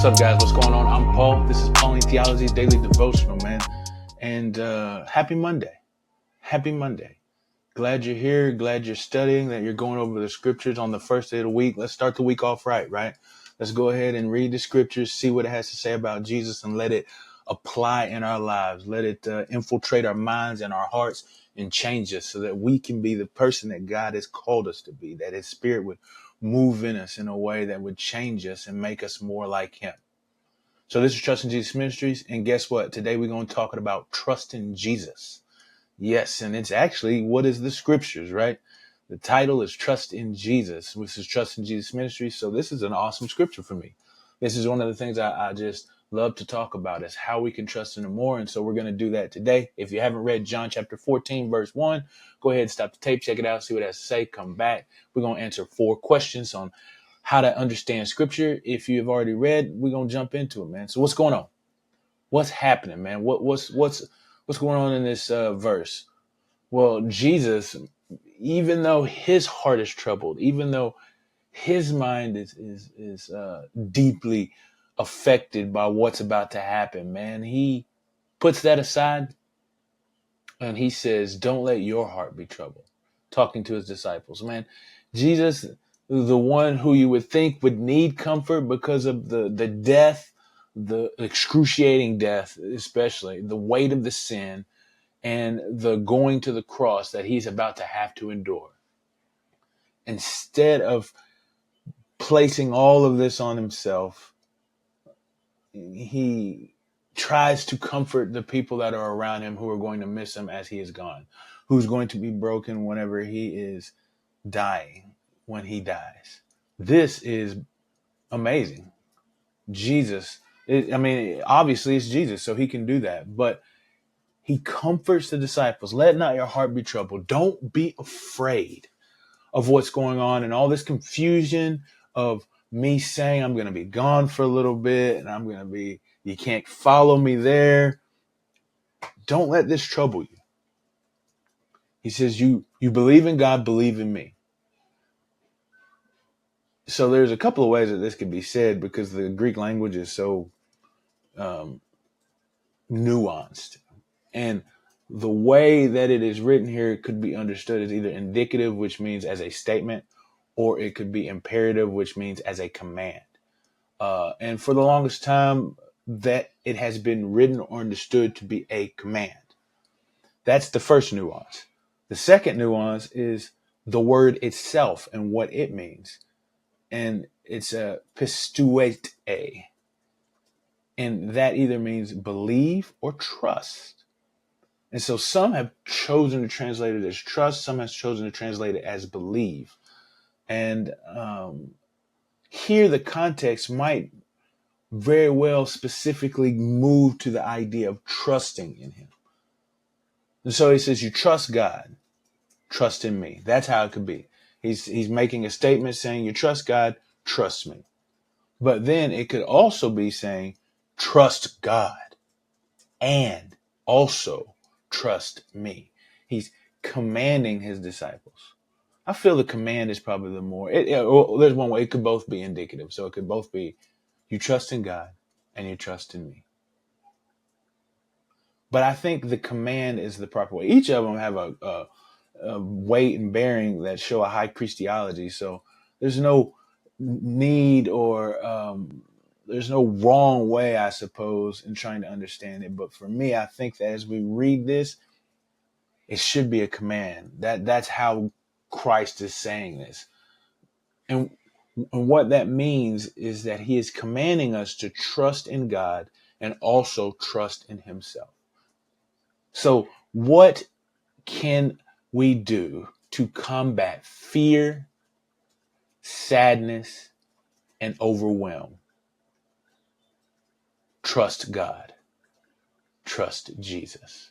What's up, guys? What's going on? I'm Paul. This is Pauline Theology's Daily Devotional, man. And happy Monday. Happy Monday. Glad you're here. Glad you're studying, that you're going over the scriptures on the first day of the week. Let's start the week off right? Let's go ahead and read the scriptures, see what it has to say about Jesus, and let it apply in our lives. Let it infiltrate our minds and our hearts and change us so that we can be the person that God has called us to be, that His Spirit would move in us in a way that would change us and make us more like Him. So this is Trust in Jesus Ministries. And guess what? Today we're going to talk about trust in Jesus. Yes, and it's actually what is the scriptures, right? The title is Trust in Jesus, which is Trust in Jesus Ministries. So this is an awesome scripture for me. This is one of the things I just love to talk about, is how we can trust in Him more. And so we're going to do that today. If you haven't read John chapter 14, verse 1, go ahead and stop the tape, check it out, see what it has to say, come back. We're going to answer 4 questions on how to understand scripture. If you've already read, we're going to jump into it, man. So what's going on? What's happening, man? What's going on in this verse? Well, Jesus, even though His heart is troubled, even though His mind is deeply affected by what's about to happen, man, He puts that aside and He says, don't let your heart be troubled. Talking to His disciples, man. Jesus, the one who you would think would need comfort because of the death, the excruciating death, especially the weight of the sin and the going to the cross that He's about to have to endure. Instead of placing all of this on Himself, He tries to comfort the people that are around Him who are going to miss Him as He is gone, who's going to be broken whenever He is dying, when He dies. This is amazing. Jesus, obviously it's Jesus, so He can do that, but He comforts the disciples. Let not your heart be troubled. Don't be afraid of what's going on and all this confusion of me saying I'm going to be gone for a little bit and you can't follow me there. Don't let this trouble you. He says, you believe in God, believe in me. So there's a couple of ways that this could be said, because the Greek language is so nuanced. And the way that it is written here could be understood as either indicative, which means as a statement, or it could be imperative, which means as a command. And for the longest time, that it has been written or understood to be a command. That's the first nuance. The second nuance is the word itself and what it means. And it's a pistuete. And that either means believe or trust. And so some have chosen to translate it as trust. Some have chosen to translate it as believe. And here the context might very well specifically move to the idea of trusting in Him. And so He says, you trust God, trust in me. That's how it could be. He's making a statement saying, you trust God, trust me. But then it could also be saying, trust God and also trust me. He's commanding His disciples. I feel the command is probably the more, there's one way, it could both be indicative. So it could both be, you trust in God and you trust in me. But I think the command is the proper way. Each of them have a weight and bearing that show a high Christology. So there's no need or there's no wrong way, I suppose, in trying to understand it. But for me, I think that as we read this, it should be a command. That's how Christ is saying this. And what that means is that He is commanding us to trust in God and also trust in Himself. So what can we do to combat fear, sadness, and overwhelm? Trust God. Trust Jesus.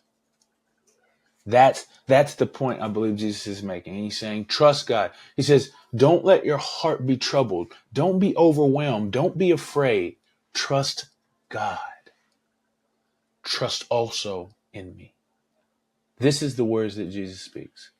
That's the point I believe Jesus is making. He's saying, trust God. He says, don't let your heart be troubled. Don't be overwhelmed. Don't be afraid. Trust God. Trust also in me. This is the words that Jesus speaks.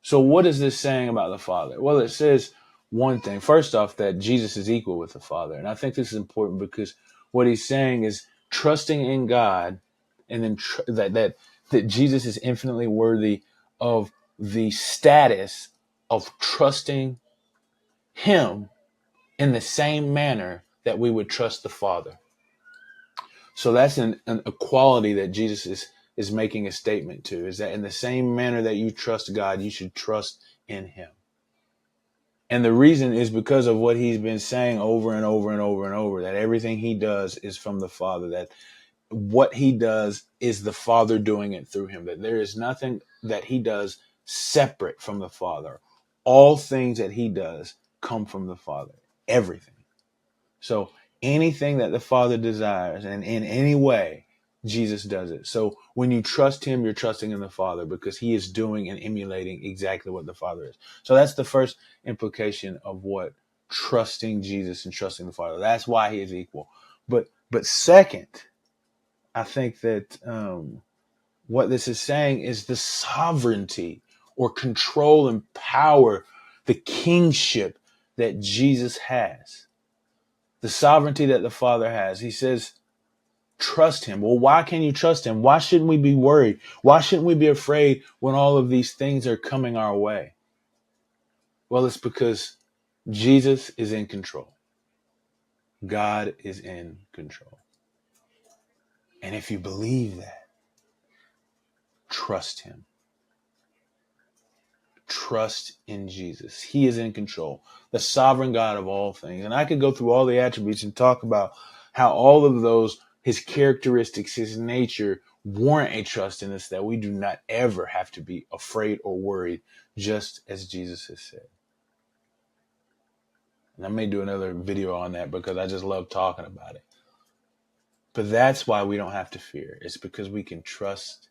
So what is this saying about the Father? Well, it says, one thing. First off, that Jesus is equal with the Father. And I think this is important because what he's saying is trusting in God, and then that Jesus is infinitely worthy of the status of trusting him in the same manner that we would trust the Father. So that's an equality that Jesus is making a statement to, is that in the same manner that you trust God, you should trust in him. And the reason is because of what he's been saying over and over and over and over, that everything he does is from the Father, that what he does is the Father doing it through him, that there is nothing that he does separate from the Father. All things that he does come from the Father, everything. So anything that the Father desires, and in any way, Jesus does it. So when you trust him, you're trusting in the Father because he is doing and emulating exactly what the Father is. So that's the first implication of what trusting Jesus and trusting the Father. That's why he is equal. But second, I think that what this is saying is the sovereignty or control and power, the kingship that Jesus has. The sovereignty that the Father has. He says, trust him. Well, why can you trust him? Why shouldn't we be worried? Why shouldn't we be afraid when all of these things are coming our way? Well, it's because Jesus is in control. God is in control. And if you believe that, trust him. Trust in Jesus. He is in control, the sovereign God of all things. And I could go through all the attributes and talk about how all of those, his characteristics, his nature, warrant a trust in us that we do not ever have to be afraid or worried, just as Jesus has said. And I may do another video on that because I just love talking about it. But that's why we don't have to fear. It's because we can trust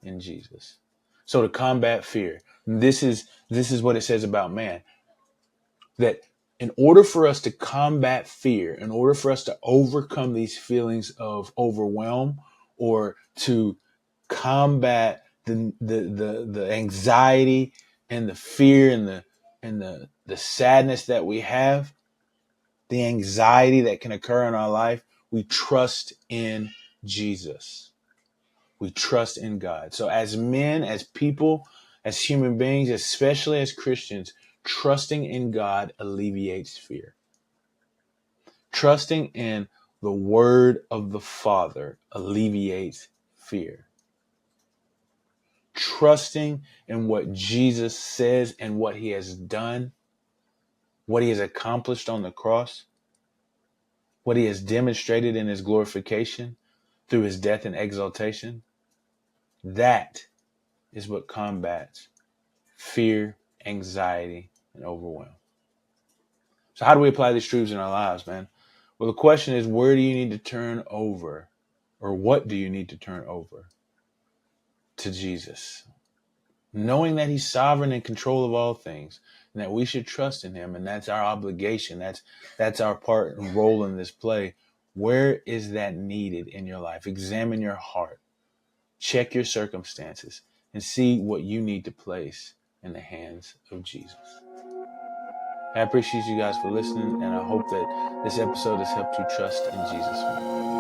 in Jesus. So to combat fear, this is what it says about man. That in order for us to combat fear, in order for us to overcome these feelings of overwhelm, or to combat the anxiety and the fear and the sadness that we have, the anxiety that can occur in our life, we trust in Jesus. We trust in God. So as men, as people, as human beings, especially as Christians, trusting in God alleviates fear. Trusting in the word of the Father alleviates fear. Trusting in what Jesus says and what he has done, what he has accomplished on the cross, what he has demonstrated in his glorification through his death and exaltation, that is what combats fear, anxiety, and overwhelm. So how do we apply these truths in our lives, man? Well, the question is, where do you need to turn over, or what do you need to turn over to Jesus? Knowing that he's sovereign and control of all things, and that we should trust in him, and that's our obligation. That's our part and role in this play. Where is that needed in your life? Examine your heart. Check your circumstances and see what you need to place in the hands of Jesus. I appreciate you guys for listening, and I hope that this episode has helped you trust in Jesus more.